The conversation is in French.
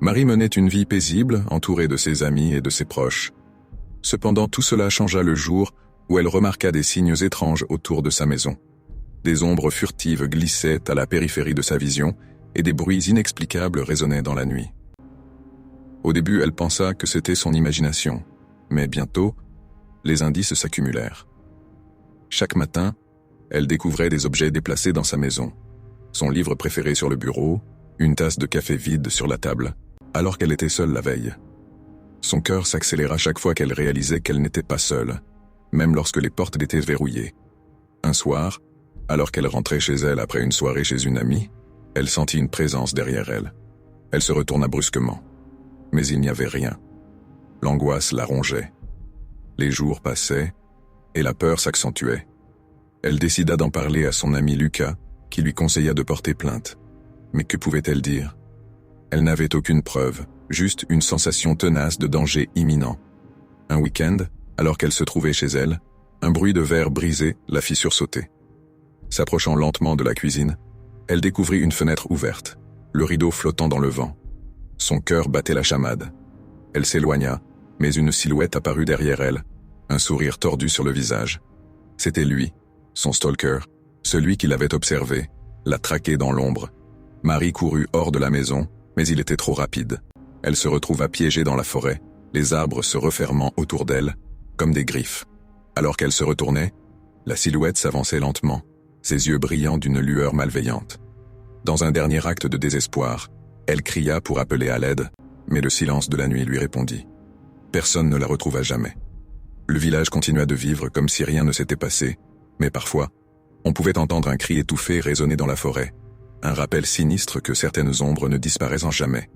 Marie menait une vie paisible, entourée de ses amis et de ses proches. Cependant, tout cela changea le jour où elle remarqua des signes étranges autour de sa maison. Des ombres furtives glissaient à la périphérie de sa vision et des bruits inexplicables résonnaient dans la nuit. Au début, elle pensa que c'était son imagination, mais bientôt, les indices s'accumulèrent. Chaque matin, elle découvrait des objets déplacés dans sa maison. Son livre préféré sur le bureau, une tasse de café vide sur la table, alors qu'elle était seule la veille. Son cœur s'accéléra chaque fois qu'elle réalisait qu'elle n'était pas seule, même lorsque les portes étaient verrouillées. Un soir, alors qu'elle rentrait chez elle après une soirée chez une amie, elle sentit une présence derrière elle. Elle se retourna brusquement. Mais il n'y avait rien. L'angoisse la rongeait. Les jours passaient, et la peur s'accentuait. Elle décida d'en parler à son ami Lucas, qui lui conseilla de porter plainte. Mais que pouvait-elle dire? Elle n'avait aucune preuve, juste une sensation tenace de danger imminent. Un week-end, alors qu'elle se trouvait chez elle, un bruit de verre brisé la fit sursauter. S'approchant lentement de la cuisine, elle découvrit une fenêtre ouverte, le rideau flottant dans le vent. Son cœur battait la chamade. Elle s'éloigna, mais une silhouette apparut derrière elle, un sourire tordu sur le visage. C'était lui, son stalker, celui qui l'avait observé, la traqué dans l'ombre. Marie courut hors de la maison, mais il était trop rapide. Elle se retrouva piégée dans la forêt, les arbres se refermant autour d'elle, comme des griffes. Alors qu'elle se retournait, la silhouette s'avançait lentement, ses yeux brillant d'une lueur malveillante. Dans un dernier acte de désespoir, elle cria pour appeler à l'aide, mais le silence de la nuit lui répondit. Personne ne la retrouva jamais. Le village continua de vivre comme si rien ne s'était passé, mais parfois, on pouvait entendre un cri étouffé résonner dans la forêt, un rappel sinistre que certaines ombres ne disparaissent jamais.